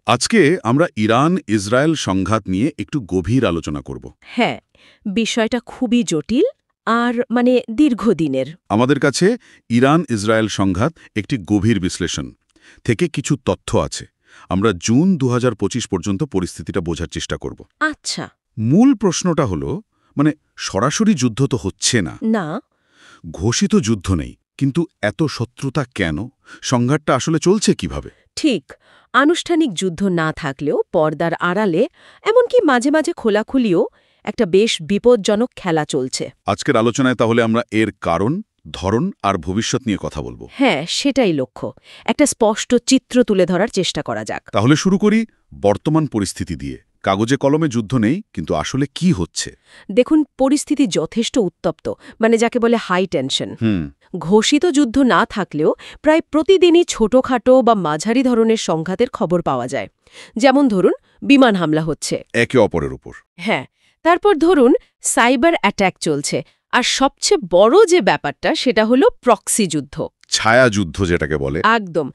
আজকে আমরা Iran Israel সংঘাত নিয়ে একটু গভীর আলোচনা করব। হ্যাঁ, বিষয়টা খুবই জটিল আর দীর্ঘদিনের। আমাদের কাছে ইরান ইসরায়েল সংঘাত একটি গভীর বিশ্লেষণ থেকে কিছু তথ্য আছে। আমরা জুন 2025 পর্যন্ত পরিস্থিতিটা বোঝার চেষ্টা করব। আচ্ছা। মূল প্রশ্নটা হলো সরাসরি যুদ্ধ তো হচ্ছে না, না, ঘোষিত যুদ্ধ নেই, কিন্তু এত শত্রুতা কেন? সংঘাতটা আসলে চলছে কিভাবে? ঠিক। আনুষ্ঠানিক যুদ্ধ না থাকলেও পর্দার আড়ালে, এমনকি মাঝে মাঝে খোলাখুলিও একটা বেশ বিপজ্জনক খেলা চলছে। আজকের আলোচনায় তাহলে আমরা এর কারণ, ধরন আর ভবিষ্যৎ নিয়ে কথা বলবো। হ্যাঁ, সেটাই লক্ষ্য। একটা স্পষ্ট চিত্র তুলে ধরার চেষ্টা করা যাক। তাহলে শুরু করি বর্তমান পরিস্থিতি দিয়ে। কাগজে কলমে যুদ্ধ নেই, কিন্তু আসলে কি হচ্ছে? দেখুন, পরিস্থিতি যথেষ্ট উত্তপ্ত, যাকে বলে হাই টেনশন। ঘোষিত যুদ্ধ না থাকলেও প্রায় প্রতিদিনই ছোটখাটো বা মাঝারি ধরনের সংঘাতের খবর পাওয়া যায়। যেমন ধরুন, বিমান হামলা হচ্ছে একে অপরের উপর। হ্যাঁ, তারপর ধরুন সাইবার অ্যাট্যাক চলছে। আর সবচেয়ে বড় যে ব্যাপারটা, সেটা হলো প্রক্সি যুদ্ধ, ছায়া যুদ্ধ যেটাকে বলে। একদম।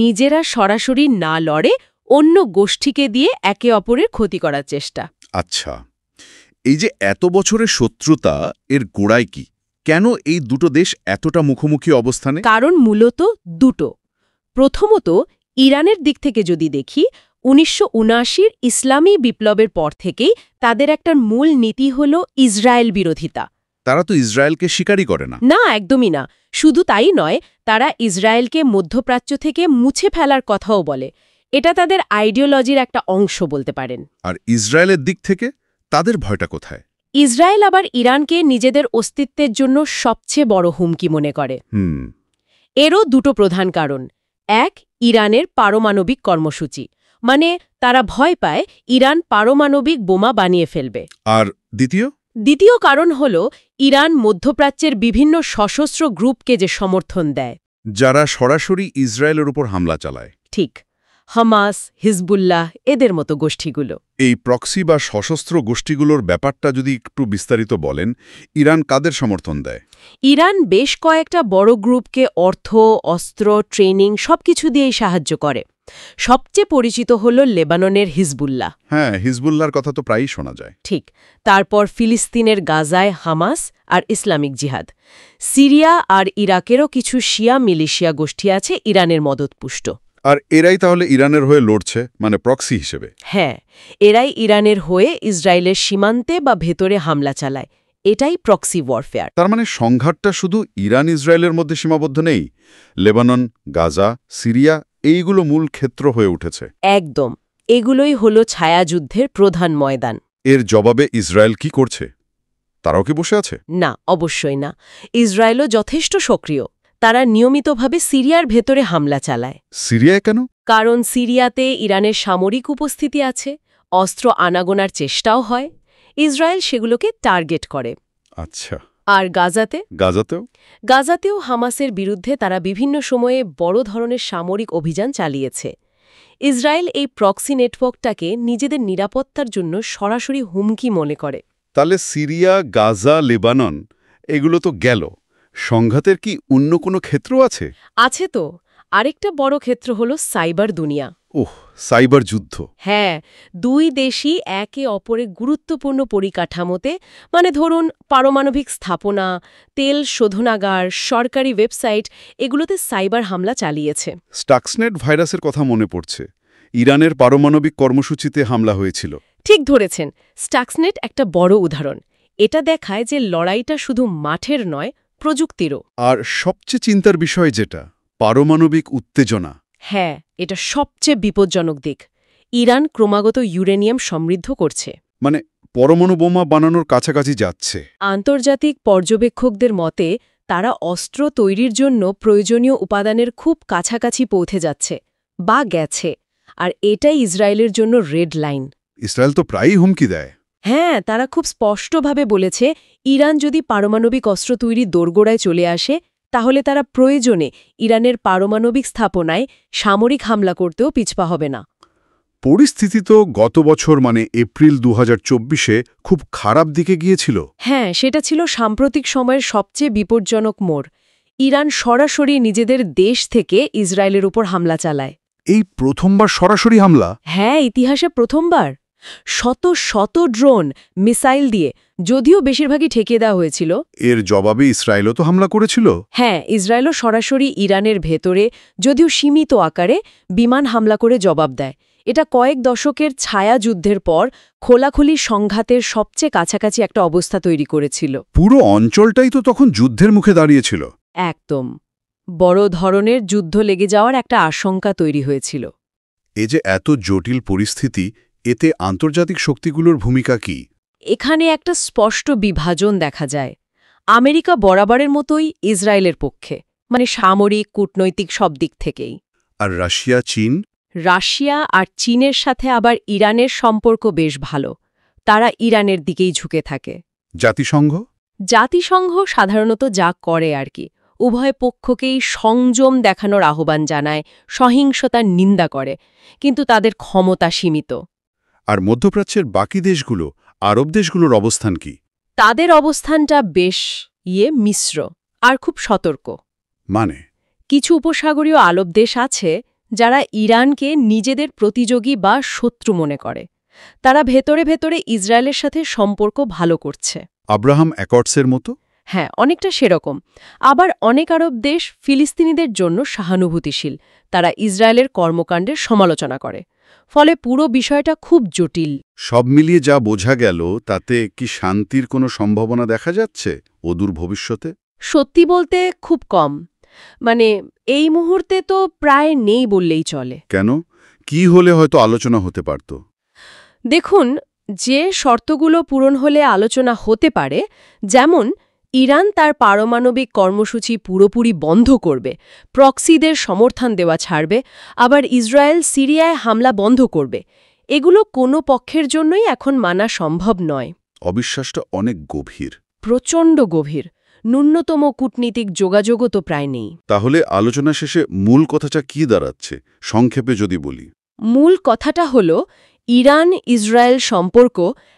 নিজেরা সরাসরি না লড়ে অন্য গোষ্ঠীকে দিয়ে একে অপরের ক্ষতি করার চেষ্টা। আচ্ছা, এই যে এত বছরের শত্রুতা, এর গোড়ায় কি? কেন এই দুটো দেশ এতটা মুখোমুখি অবস্থানে? কারণ মূলত দুটো। প্রথমত, ইরানের দিক থেকে যদি দেখি, 1979 ইসলামী বিপ্লবের পর থেকেই তাদের একটা মূল নীতি হল ইসরায়েল বিরোধিতা। তারা তো ইসরায়েলকে স্বীকারই করে না। না, একদমই না। শুধু তাই নয়, তারা ইসরায়েলকে মধ্যপ্রাচ্য থেকে মুছে ফেলার কথাও বলে। এটা তাদের আইডিওলজির একটা অংশ বলতে পারেন। আর ইসরায়েলের দিক থেকে তাদের ভয়টা কোথায়? ইসরায়েল আবার ইরানকে নিজেদের অস্তিত্বের জন্য সবচেয়ে বড় হুমকি মনে করে। এরও দুটো প্রধান কারণ। এক, ইরানের পারমাণবিক কর্মসূচি। তারা ভয় পায় ইরান পারমাণবিক বোমা বানিয়ে ফেলবে। আর দ্বিতীয় কারণ হল ইরান মধ্যপ্রাচ্যের বিভিন্ন সশস্ত্র গ্রুপকে যে সমর্থন দেয়, যারা সরাসরি ইসরায়েলের উপর হামলা চালায়। ঠিক, হামাস, হিজবুল্লাহ, এদের মতো গোষ্ঠীগুলো। এই প্রক্সি বা সশস্ত্র গোষ্ঠীগুলোর ব্যাপারটা যদি একটু বিস্তারিত বলেন। ইরান কাদের সমর্থন দেয়? ইরান বেশ কয়েকটা বড় গ্রুপকে অর্থ, অস্ত্র, ট্রেনিং সবকিছু দিয়েই সাহায্য করে। সবচেয়ে পরিচিত হল লেবাননের হিজবুল্লাহ। হ্যাঁ, হিজবুল্লাহর কথা তো প্রায়ই শোনা যায়। ঠিক। তারপর ফিলিস্তিনের গাজায় হামাস আর ইসলামিক জিহাদ। সিরিয়া আর ইরাকেরও কিছু শিয়া মিলিশিয়া গোষ্ঠী আছে ইরানের মদতপুষ্ট। আর এরাই তাহলে ইরানের হয়ে লড়ছে, প্রক্সি হিসেবে? হ্যাঁ, এরাই ইরানের হয়ে ইসরায়েলের সীমান্তে বা ভেতরে হামলা চালায়। এটাই প্রক্সি ওয়ারফেয়ার। তার সংঘাতটা শুধু ইরান ইসরায়েলের মধ্যে সীমাবদ্ধ নেই। লেবানন, গাজা, সিরিয়া এইগুলো মূল ক্ষেত্র হয়ে উঠেছে। একদম। এগুলোই হলো ছায়াযুদ্ধের প্রধান ময়দান। এর জবাবে ইসরায়েল কি করছে? তারাও কি বসে আছে? না, অবশ্যই না। ইসরায়েলও যথেষ্ট সক্রিয়। তারা নিয়মিতভাবে সিরিয়ার ভেতরে হামলা চালায়। সিরিয়ায় কেন? কারণ সিরিয়াতে ইরানের সামরিক উপস্থিতি আছে, অস্ত্র আনাগোনার চেষ্টাও হয়। ইসরায়েল সেগুলোকে টার্গেট করে। আচ্ছা। আর গাজাতেও? গাজাতেও হামাসের বিরুদ্ধে তারা বিভিন্ন সময়ে বড় ধরনের সামরিক অভিযান চালিয়েছে। ইসরায়েল এই প্রক্সি নেটওয়ার্কটাকে নিজেদের নিরাপত্তার জন্য সরাসরি হুমকি মনে করে। তাহলে সিরিয়া, গাজা, লেবানন এগুলো তো গেল। সংঘাতের কি অন্য কোনো ক্ষেত্র আছে? আছে তো। আরেকটা বড় ক্ষেত্র হলো সাইবার দুনিয়া। সাইবার যুদ্ধ। হ্যাঁ, দুই দেশই একে অপরের গুরুত্বপূর্ণ পরিকাঠামোতে, ধরুন পারমাণবিক স্থাপনা, তেল শোধনাগার, সরকারি ওয়েবসাইট, এগুলোতে সাইবার হামলা চালিয়েছে। স্টাক্সনেট ভাইরাসের কথা মনে পড়ছে। ইরানের পারমাণবিক কর্মসূচিতে হামলা হয়েছিল। ঠিক ধরেছেন। স্টাক্সনেট একটা বড় উদাহরণ। এটা দেখায় যে লড়াইটা শুধু মাঠের নয়, প্রযুক্তিরও। আর সবচেয়ে চিন্তার বিষয় যেটা, পারমাণবিক উত্তেজনা। হ্যাঁ, এটা সবচেয়ে বিপজ্জনক দিক। ইরান ক্রমাগত ইউরেনিয়াম সমৃদ্ধ করছে। পরমাণু বোমা বানানোর কাছাকাছি যাচ্ছে। আন্তর্জাতিক পর্যবেক্ষকদের মতে তারা অস্ত্র তৈরির জন্য প্রয়োজনীয় উপাদানের খুব কাছাকাছি পৌঁছে যাচ্ছে বা গেছে। আর এটাই ইসরায়েলের জন্য রেড লাইন। ইসরায়েল তো প্রায়ই হুমকি দেয়। হ্যাঁ, তারা খুব স্পষ্টভাবে বলেছে ইরান যদি পারমাণবিক অস্ত্র তৈরির দোরগোড়ায় চলে আসে, তাহলে তারা প্রয়োজনে ইরানের পারমাণবিক স্থাপনায় সামরিক হামলা করতেও পিছপা হবে না। পরিস্থিতি তো গত বছর এপ্রিল 2024-এ খুব খারাপ দিকে গিয়েছিল। হ্যাঁ, সেটা ছিল সাম্প্রতিক সময়ের সবচেয়ে বিপজ্জনক মোড়। ইরান সরাসরি নিজেদের দেশ থেকে ইসরায়েলের উপর হামলা চালায়। এই প্রথমবার সরাসরি হামলা? হ্যাঁ, ইতিহাসে প্রথমবার। শত শত ড্রোন, মিসাইল দিয়ে, যদিও বেশিরভাগই ঠেকিয়ে দেওয়া হয়েছিল। এর জবাবে ইসরায়েলও তো হামলা করেছিল। হ্যাঁ, ইসরায়েলও সরাসরি ইরানের ভেতরে, যদিও সীমিত আকারে, বিমান হামলা করে জবাব দেয়। এটা কয়েক দশকের ছায়া যুদ্ধের পর খোলাখুলি সংঘাতের সবচেয়ে কাছাকাছি একটা অবস্থা তৈরি করেছিল। পুরো অঞ্চলটাই তো তখন যুদ্ধের মুখে দাঁড়িয়েছিল। একদম। বড় ধরনের যুদ্ধ লেগে যাওয়ার একটা আশঙ্কা তৈরি হয়েছিল। এ যে এত জটিল পরিস্থিতি, এতে আন্তর্জাতিক শক্তিগুলোর ভূমিকা কি? এখানে একটা স্পষ্ট বিভাজন দেখা যায়। আমেরিকা বরাবরের মতোই ইসরায়েলের পক্ষে, মানে সামরিক, কূটনৈতিক সব দিক থেকেই। আর রাশিয়া, চীন? রাশিয়া আর চীনের সাথে আবার ইরানের সম্পর্ক বেশ ভালো। তারা ইরানের দিকেই ঝুঁকে থাকে। জাতিসংঘ? জাতিসংঘ সাধারণত যা করে আর কি, উভয় পক্ষকেই সংযম দেখানোর আহ্বান জানায়, সহিংসতার নিন্দা করে, কিন্তু তাদের ক্ষমতা সীমিত। আর মধ্যপ্রাচ্যের বাকি দেশগুলো, আরব দেশগুলোর অবস্থান কি? তাদের অবস্থানটা বেশ মিশ্র আর খুব সতর্ক। মানে? কিছু উপসাগরীয় আরব দেশ আছে যারা ইরানকে নিজেদের প্রতিযোগী বা শত্রু মনে করে। তারা ভেতরে ভেতরে ইসরায়েলের সাথে সম্পর্ক ভালো করছে। আব্রাহাম অ্যাকর্ডসের মতো? হ্যাঁ, অনেকটা সেরকম। আবার অনেক আরব দেশ ফিলিস্তিনিদের জন্য সহানুভূতিশীল। তারা ইসরায়েলের কর্মকাণ্ডের সমালোচনা করে। ফলে পুরো বিষয়টা খুব জটিল। সব মিলিয়ে যা বোঝা গেল, তাতে কি শান্তির কোনো সম্ভাবনা দেখা যাচ্ছে অদূর ভবিষ্যতে? সত্যি বলতে খুব কম। মানে এই মুহূর্তে তো প্রায় নেই বললেই চলে। কেন? কি হলে হয়তো আলোচনা হতে পারত? দেখুন, যে শর্তগুলো পূরণ হলে আলোচনা হতে পারে, যেমন ইরান তার পারমাণবিক কর্মসূচি পুরোপুরি বন্ধ করবে, প্রক্সিদের সমর্থন দেওয়া ছাড়বে, আবার ইসরায়েল সিরিয়ায় হামলা বন্ধ করবে, এগুলো কোনো পক্ষের জন্যই এখন মানা সম্ভব নয়। অবিশ্বাসটা অনেক গভীর। প্রচণ্ড গভীর। ন্যূনতম কূটনীতিক যোগাযোগও তো প্রায় নেই। তাহলে আলোচনা শেষে মূল কথাটা কি দাঁড়াচ্ছে, সংক্ষেপে যদি বলি? মূল কথাটা হল, ইরান ইসরায়েল সম্পর্ক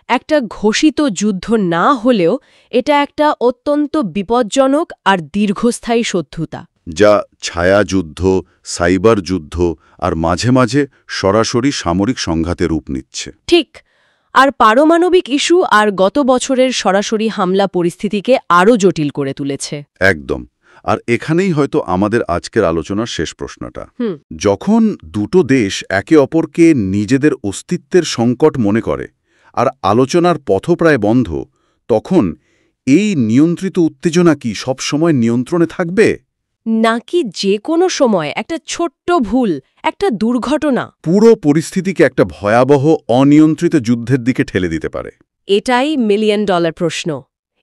একটা ঘোষিত যুদ্ধ না হলেও এটা একটা অত্যন্ত বিপজ্জনক আর দীর্ঘস্থায়ী শত্রুতা, যা ছায়াযুদ্ধ, সাইবার যুদ্ধ আর মাঝে মাঝে সরাসরি সামরিক সংঘাতে রূপ নিচ্ছে। ঠিক। আর পারমাণবিক ইস্যু আর গত বছরের সরাসরি হামলা পরিস্থিতিকে আরও জটিল করে তুলেছে। একদম। আর এখানেই হয়তো আমাদের আজকের আলোচনার শেষ প্রশ্নটা। হুম। যখন দুটো দেশ একে অপরকে নিজেদের অস্তিত্বের সংকট মনে করে আর আলোচনার পথও প্রায় বন্ধ, তখন এই নিয়ন্ত্রিত উত্তেজনা কি সবসময় নিয়ন্ত্রণে থাকবে? নাকি যে কোনো সময় একটা ছোট্ট ভুল, একটা দুর্ঘটনা পুরো পরিস্থিতিকে একটা ভয়াবহ অনিয়ন্ত্রিত যুদ্ধের দিকে ঠেলে দিতে পারে? এটাই $1 মিলিয়ন প্রশ্ন।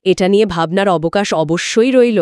এটা নিয়ে ভাবনার অবকাশ অবশ্যই রইল।